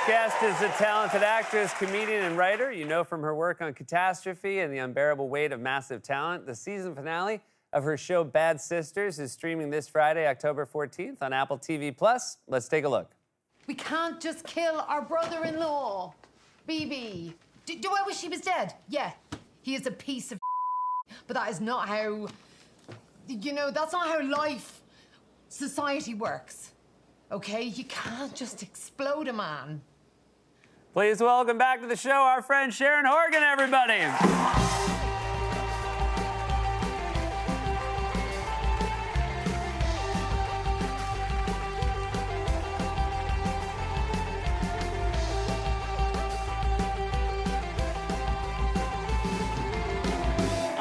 Tonight's guest is a talented actress, comedian, and writer. You know from her work on Catastrophe and The Unbearable Weight of Massive Talent. The season finale of her show Bad Sisters is streaming this Friday, October 14th on Apple TV+. Let's take a look. We can't just kill our brother-in-law, BB. Do I wish he was dead? Yeah, he is a piece of but that is not how, you know, that's not how life, society works, okay? You can't just explode a man. Please welcome back to the show our friend Sharon Horgan, everybody.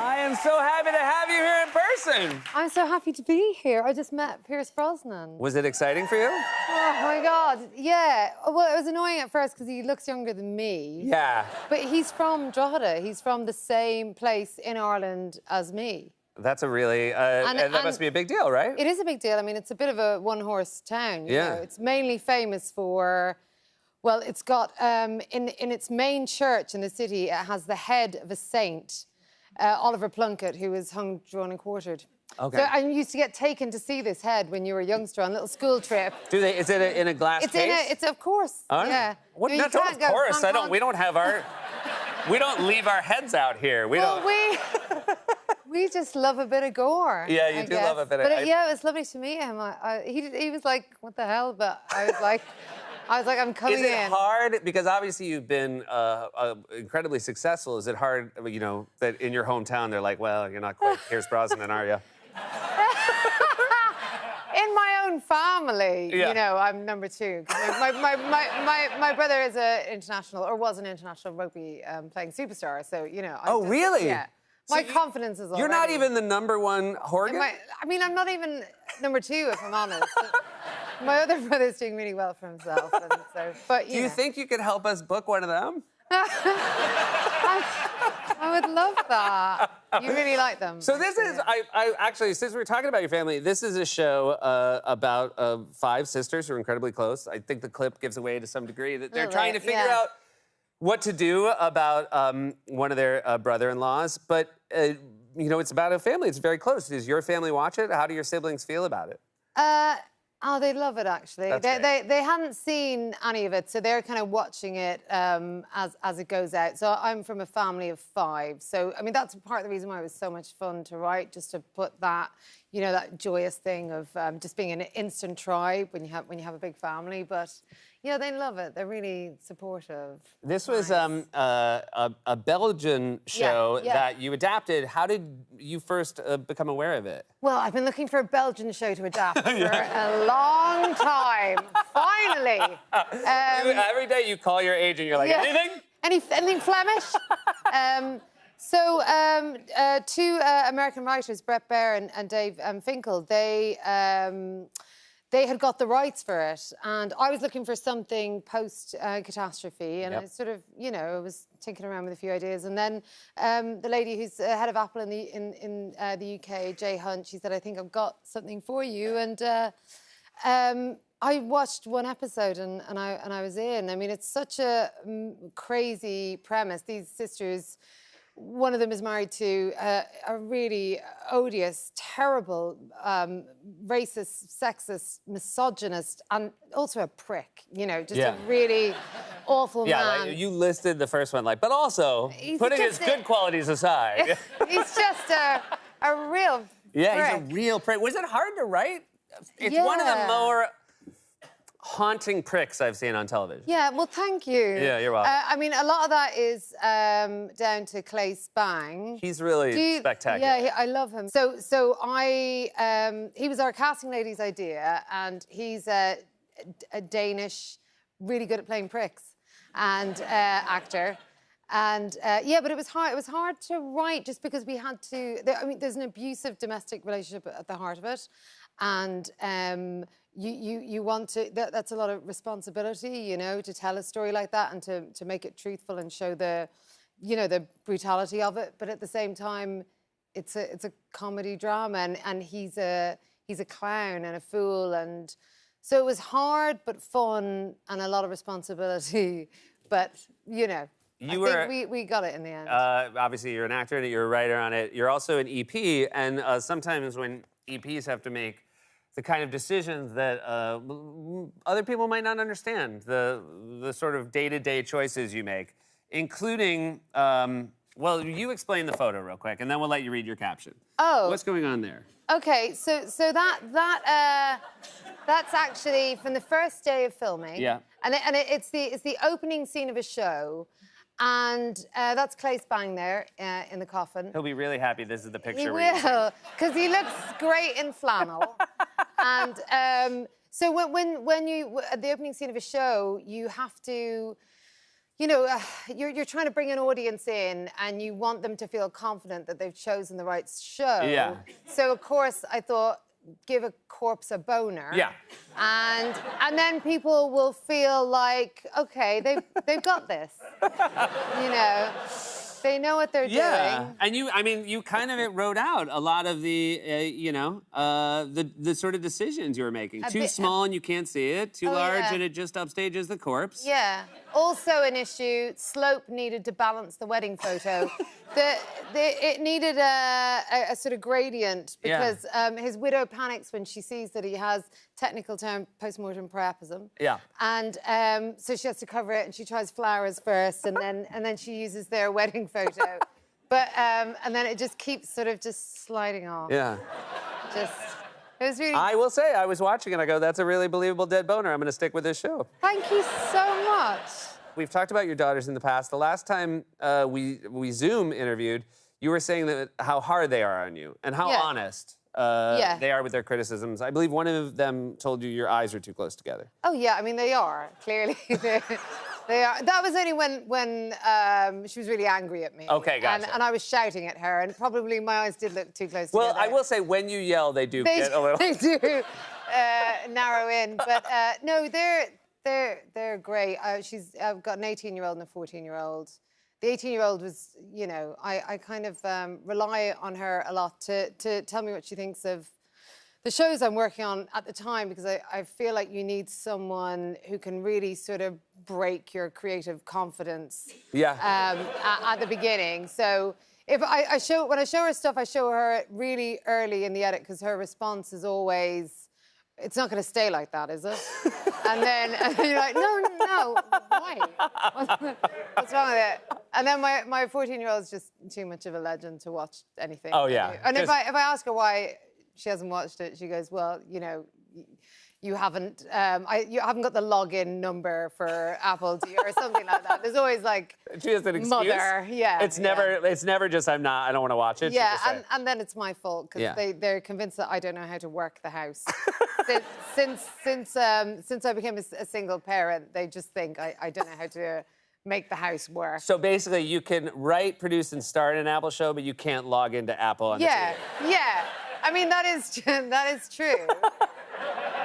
I'm so happy to have you here in person. I'm so happy to be here. I just met Pierce Brosnan. Was it exciting for you? Oh, my God. Yeah. Well, it was annoying at first because he looks younger than me. Yeah. But he's from Drogheda. He's from the same place in Ireland as me. That's a really... and that must be a big deal, right? It is a big deal. I mean, it's a bit of a one-horse town. You know? It's mainly famous for... Well, it's got... in its main church in the city, it has the head of a saint, Oliver Plunkett, who was hung, drawn, and quartered. Okay. So I used to get taken to see this head when you were a youngster on a little school trip. Do they? Is it in a glass case? It's of course. Yeah. What? No, Not of course. I don't. We don't have our. We don't leave our heads out here. We don't. We just love a bit of gore. Yeah, you do love a bit of. But yeah, it was lovely to meet him. He was like, "What the hell?" But I was like. I'm coming in. Is it hard? Because obviously you've been incredibly successful. Is it hard, you know, that in your hometown they're like, well, you're not quite Pierce Brosnan, are you? In my own family, you know, I'm number two. My brother is was an international rugby playing superstar, so, you know. Oh, really? Yeah. So my confidence is already... You're not even the #1 Horgan? I mean, I'm not even number two, if I'm honest. My other brother's doing really well for himself. And so, but, Do you think you could help us book one of them? I would love that. You really like them. So this is, I actually, since we're talking about your family, this is a show about 5 sisters who are incredibly close. I think the clip gives away to some degree that they're trying to figure out what to do about one of their brother-in-laws. But, you know, it's about a family. It's very close. Does your family watch it? How do your siblings feel about it? Oh, they love it, actually. They hadn't seen any of it, so they're kind of watching it as it goes out. So I'm from a family of 5. So, I mean, that's part of the reason why it was so much fun to write, just to put that, you know, that joyous thing of just being an instant tribe when you have a big family. But, yeah, they love it. They're really supportive. This was a Belgian show that you adapted. How did you first become aware of it? Well, I've been looking for a Belgian show to adapt for a long time. Finally. Every day you call your agent, you're like, anything? Anything Flemish? So 2 American writers, Brett Baer and Dave Finkel, they had got the rights for it, and I was looking for something post-catastrophe, and I sort of, you know, I was tinkering around with a few ideas, and then the lady who's head of Apple in the UK, Jay Hunt, she said, I think I've got something for you, and I watched 1 episode, and I was in. I mean, it's such a crazy premise. These sisters... One of them is married to a really odious, terrible, racist, sexist, misogynist, and also a prick, you know, just a really awful man. Yeah, like you listed the first one, like, but also, putting his good qualities aside. He's just a real prick. He's a real prick. Was it hard to write? It's one of the more haunting pricks I've seen on television. Yeah, well, thank you. Yeah, you're welcome. I mean, a lot of that is down to Clay Spang. He's really spectacular. Yeah, I love him. So he was our casting lady's idea, and he's a Danish, really good at playing pricks, and actor. And yeah, but it was hard. It was hard to write just because we had to. I mean, there's an abusive domestic relationship at the heart of it, and you want to. That's a lot of responsibility, you know, to tell a story like that and to make it truthful and show the, you know, the brutality of it. But at the same time, it's a comedy drama, and he's a clown and a fool, and So it was hard but fun and a lot of responsibility. But, you know, I think we got it in the end. Obviously, you're an actor and you're a writer on it. You're also an EP, and sometimes when EPs have to make the kind of decisions that other people might not understand, the sort of day-to-day choices you make, including, well, you explain the photo real quick, and then we'll let you read your caption. Oh. What's going on there? Okay, so that's actually from the first day of filming. Yeah. And it's the opening scene of a show, and that's Claes Bang there in the coffin. He'll be really happy this is the picture. He will, because he looks great in flannel. And so when you at the opening scene of a show, you have to. You know, you're trying to bring an audience in and you want them to feel confident that they've chosen the right show. Yeah. So, of course, I thought, give a corpse a boner. Yeah. And then people will feel like, okay, they've got this. You know, they know what they're doing. And you kind of wrote out a lot of the, the sort of decisions you were making. Too small and you can't see it. Too large and it just upstages the corpse. Yeah. Also an issue, slope needed to balance the wedding photo. It needed a sort of gradient because his widow panics when she sees that he has, technical term, postmortem priapism. Yeah. And so she has to cover it and she tries flowers first and then she uses their wedding photo. But, and then it just keeps sort of just sliding off. Yeah. It was really... I will say, I was watching it, I go, that's a really believable dead boner. I'm going to stick with this show. Thank you so much. We've talked about your daughters in the past. The last time we Zoom interviewed, you were saying that how hard they are on you and how honest they are with their criticisms. I believe one of them told you your eyes are too close together. Oh, yeah, I mean, they are, clearly. They are. That was only when she was really angry at me. Okay, gotcha. And I was shouting at her, and probably my eyes did look too close together. Well, I will say, when you yell, they do get a little... They do narrow in. But no, they're great. I've got an 18-year-old and a 14-year-old. The 18-year-old was, you know, I kind of rely on her a lot to tell me what she thinks of the shows I'm working on at the time, because I feel like you need someone who can really sort of break your creative confidence at the beginning. So if when I show her stuff, I show her really early in the edit, because her response is always, it's not going to stay like that, is it? and then you're like, no, why? What's wrong with it? And then my 14-year-old's just too much of a legend to watch anything. Oh, yeah. And if I ask her why she hasn't watched it, she goes, well, you know, you haven't got the login number for Apple, do you? Or something like that. There's always like she has an excuse. Mother, It's never just I don't want to watch it. Yeah, and then it's my fault because they're convinced that I don't know how to work the house. since I became a single parent, they just think I don't know how to make the house work. So basically, you can write, produce, and star in an Apple show, but you can't log into Apple on the TV. Yeah. I mean, that is true.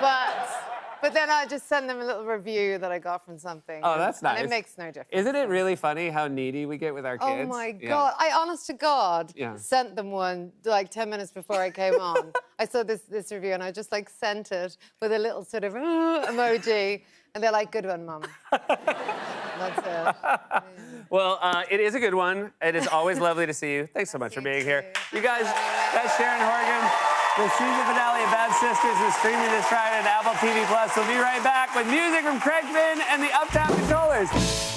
But then I just send them a little review that I got from something. Oh, that's nice. And it makes no difference. Isn't it really funny how needy we get with our kids? Oh, my God. I, honest to God, sent them one, like, 10 minutes before I came on. I saw this review, and I just, like, sent it with a little sort of emoji. And they're like, good one, Mum. That's it. Well, it is a good one. It is always lovely to see you. Thanks so much for being here. You guys, that's Sharon Horgan. The season finale of Bad Sisters is streaming this Friday on Apple TV+. We'll be right back with music from Craig Finn and the Uptown Controllers.